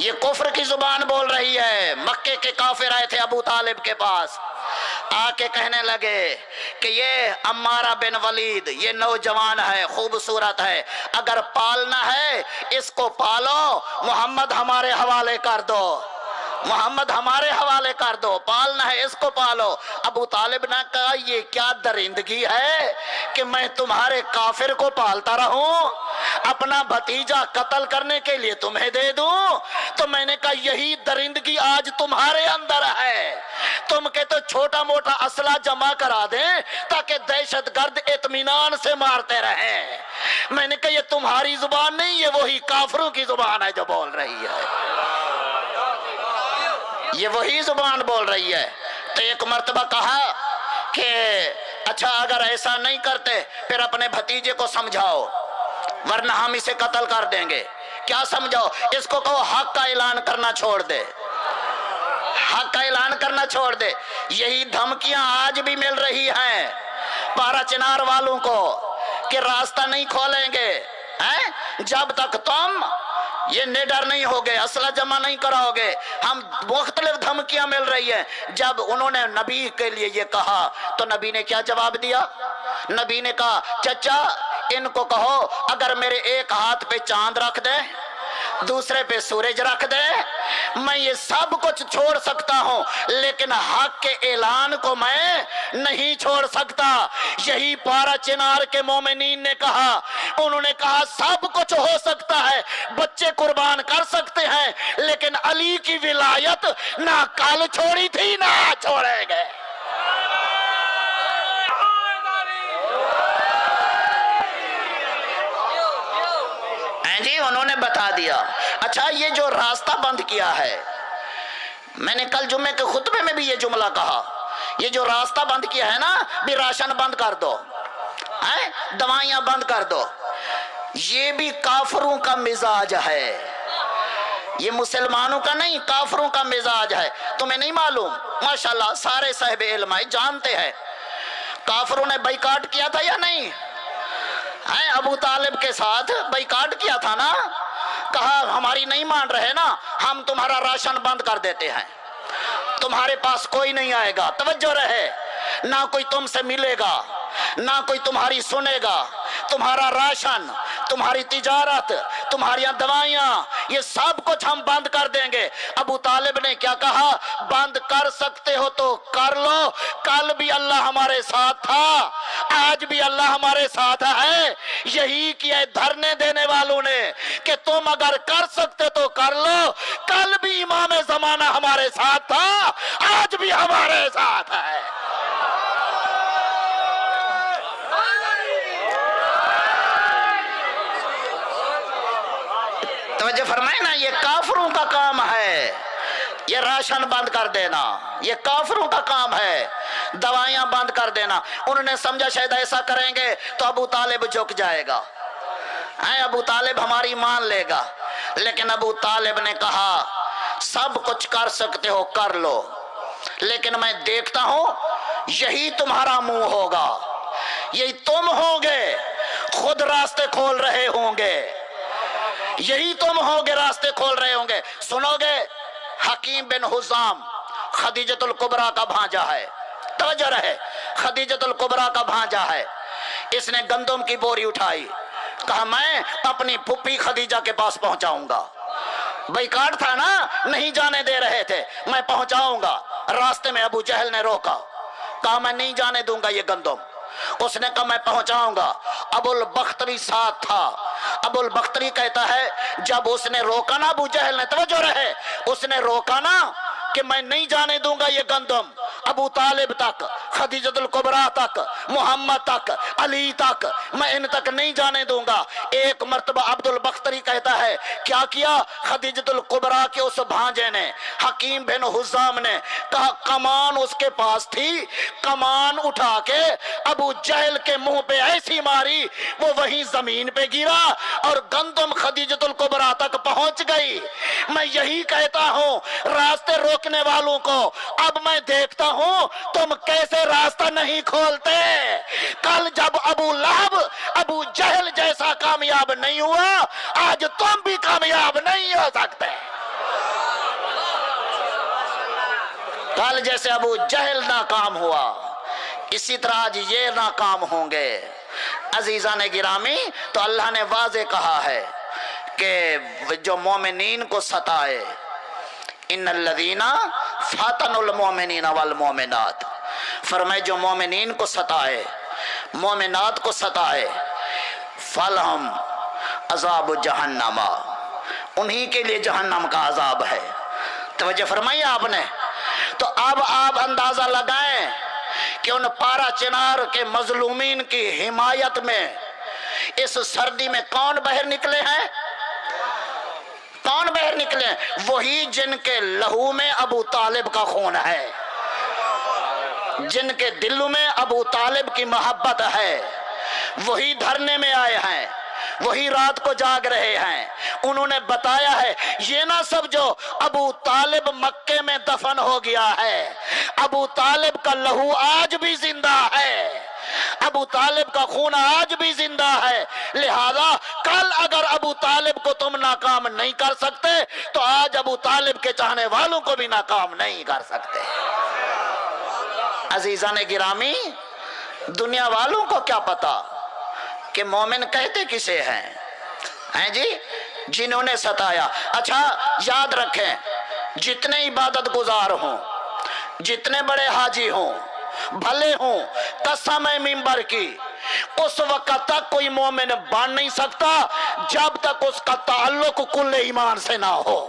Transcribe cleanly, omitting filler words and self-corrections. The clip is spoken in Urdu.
یہ کفر کی زبان بول رہی ہے۔ مکے کے کافر آئے تھے ابو طالب کے پاس، آ کے کہنے لگے کہ یہ عمارہ بن ولید یہ نوجوان ہے، خوبصورت ہے، اگر پالنا ہے اس کو پالو، محمد ہمارے حوالے کر دو، محمد ہمارے حوالے کر دو، پالنا ہے اس کو پالو۔ ابو طالب نے کہا یہ کیا درندگی ہے کہ میں تمہارے کافر کو پالتا رہوں، اپنا بھتیجا قتل کرنے کے لیے تمہیں دے دوں؟ تو میں نے کہا یہی درندگی آج تمہارے اندر ہے، تم کے تو چھوٹا موٹا اسلحہ جمع کرا دیں تاکہ دہشت گرد اطمینان سے مارتے رہیں۔ میں نے کہا یہ تمہاری زبان نہیں، یہ وہی کافروں کی زبان ہے جو بول رہی ہے، یہ وہی زبان بول رہی ہے۔ تو ایک مرتبہ کہا کہ اچھا اگر ایسا نہیں کرتے پھر اپنے بھتیجے کو سمجھاؤ ورنہ ہم اسے قتل کر دیں گے۔ کیا سمجھاؤ؟ اس کو کہو حق کا اعلان کرنا چھوڑ دے، حق کا اعلان کرنا چھوڑ دے۔ یہی دھمکیاں آج بھی مل رہی ہیں پارا چنار والوں کو کہ راستہ نہیں کھولیں گے جب تک تم یہ نڈر نہیں ہوگے، اسلحہ جمع نہیں کراؤ گے۔ ہم مختلف دھمکیاں مل رہی ہیں۔ جب انہوں نے نبی کے لیے یہ کہا تو نبی نے کیا جواب دیا؟ نبی نے کہا چچا ان کو کہو اگر میرے ایک ہاتھ پہ چاند رکھ دے دوسرے پہ سورج رکھ دے میں یہ سب کچھ چھوڑ سکتا ہوں، لیکن حق کے اعلان کو میں نہیں چھوڑ سکتا۔ یہی پارا چنار کے مومنین نے کہا، انہوں نے کہا سب کچھ ہو سکتا ہے، بچے قربان کر سکتے ہیں، لیکن علی کی ولایت نہ کل چھوڑی تھی نہ چھوڑیں گے۔ جی انہوں نے بتا دیا۔ اچھا یہ جو راستہ بند کیا ہے، میں نے کل جمعے کے خطبے میں بھی یہ جملہ کہا، یہ جو راستہ بند کیا ہے نا، بھی راشن بند کر دو، دوائیاں بند کر دو، یہ بھی کافروں کا مزاج ہے، یہ مسلمانوں کا نہیں کافروں کا مزاج ہے۔ تمہیں نہیں معلوم؟ ماشاءاللہ سارے صاحب علم جانتے ہیں کافروں نے بائیکاٹ کیا تھا یا نہیں؟ ابو طالب کے ساتھ بائیکاٹ کیا تھا نا، کہا ہماری نہیں مان رہے نا، ہم تمہارا راشن بند کر دیتے ہیں، تمہارے پاس کوئی نہیں آئے گا، توجہ رہے، نہ کوئی تم سے ملے گا، نہ کوئی تمہاری سنے گا، تمہارا راشن، تمہاری تجارت، تمہاری دوائیاں، یہ سب کچھ ہم بند کر دیں گے۔ ابو طالب نے کیا کہا؟ بند کر سکتے ہو تو کر لو، کل بھی اللہ ہمارے ساتھ تھا، آج بھی اللہ ہمارے ساتھ ہے۔ یہی کیا دھرنے دینے والوں نے کہ تم اگر کر سکتے تو کر لو، کل بھی امام زمانہ ہمارے ساتھ تھا، آج بھی ہمارے ساتھ ہے۔ توجہ فرمائے نا، یہ کافروں کا کام ہے، یہ راشن بند کر دینا یہ کافروں کا کام ہے، دوائیاں بند کر دینا۔ انہوں نے سمجھا شاید ایسا کریں گے تو ابو طالب جھک جائے گا، ابو طالب ہماری مان لے گا، لیکن ابو طالب نے کہا سب کچھ کر سکتے ہو کر لو، لیکن میں دیکھتا ہوں یہی تمہارا منہ ہوگا، یہی تم ہوگے خود راستے کھول رہے ہوں گے، یہی تم ہوگے راستے کھول رہے ہوں گے۔ سنو گے حکیم بن حزام خدیجۃ الکبریٰ کا بھانجا ہے، توجہ رہے، خدیجۃ الکبریٰ کا بھانجا ہے، اس نے گندم کی بوری اٹھائی، کہا میں اپنی پھپھی خدیجہ کے پاس پہنچاؤں گا، بائیکاٹ تھا نا، نہیں جانے دے رہے تھے، میں پہنچاؤں گا۔ راستے میں ابو جہل نے روکا، کہا میں نہیں جانے دوں گا یہ گندم، اس نے کہا میں پہنچاؤں گا۔ ابو البختری ساتھ تھا، ابو البختری کہتا ہے جب اس نے روکا نا ابو جہل نے، توجہ رہے، اس نے روکا نا کہ میں نہیں جانے دوں گا یہ گندم، ابو طالب تک، خدیجۃ الکبریٰ تک، محمد تک، علی تک، میں ان تک نہیں جانے دوں گا۔ ایک مرتبہ عبد البختری کہتا ہے کیا کیا خدیجۃ الکبریٰ کے اس بھانجے نے، حکیم بن حزام نے، کہا کمان اس کے پاس تھی، کمان اٹھا کے ابو جہل کے منہ پہ ایسی ماری وہ وہیں زمین پہ گرا اور گندم خدیجۃ الکبریٰ تک پہنچ گئی۔ میں یہی کہتا ہوں راستے روکنے والوں کو، اب میں دیکھتا ہوں تم کیسے راستہ نہیں کھولتے۔ کل جب ابو لہب ابو جہل جیسا کامیاب نہیں ہوا، آج تم بھی کامیاب نہیں ہو سکتے۔ کل جیسے ابو جہل ناکام ہوا اسی طرح آج یہ ناکام ہوں گے۔ عزیزان گرامی، تو اللہ نے واضح کہا ہے کہ جو مومنین کو ستائے، ان الذین فاتنوا المؤمنین والمؤمنات، فرمائے جو مومنین کو ستائے، مومنات کو ستائے، فلہم عذاب جہنم، انہی کے لیے جہنم کا عذاب ہے۔ توجہ فرمائی آپ نے؟ تو اب آپ اندازہ لگائیں کہ ان پارا چنار کے مظلومین کی حمایت میں اس سردی میں کون باہر نکلے ہیں؟ کون باہر نکلے ہیں؟ وہی جن کے لہو میں ابو طالب کا خون ہے، جن کے دلوں میں ابو طالب کی محبت ہے، وہی دھرنے میں آئے ہیں، وہی رات کو جاگ رہے ہیں۔ انہوں نے بتایا ہے یہ نہ سمجھو ابو طالب مکے میں دفن ہو گیا ہے، ابو طالب کا لہو آج بھی زندہ ہے، ابو طالب کا خون آج بھی زندہ ہے، لہذا کل اگر ابو طالب کو تم ناکام نہیں کر سکتے تو آج ابو طالب کے چاہنے والوں کو بھی ناکام نہیں کر سکتے۔ عزیزان گرامی، دنیا والوں کو کیا پتا کہ مومن کہتے کسے ہیں جی؟ جنہوں نے ستایا۔ اچھا یاد رکھیں، جتنے عبادت گزار ہوں، جتنے بڑے حاجی ہوں، بھلے ہوں، قسم ہے منبر کی، اس وقت تک کوئی مومن بن نہیں سکتا جب تک اس کا تعلق کل ایمان سے نہ ہو۔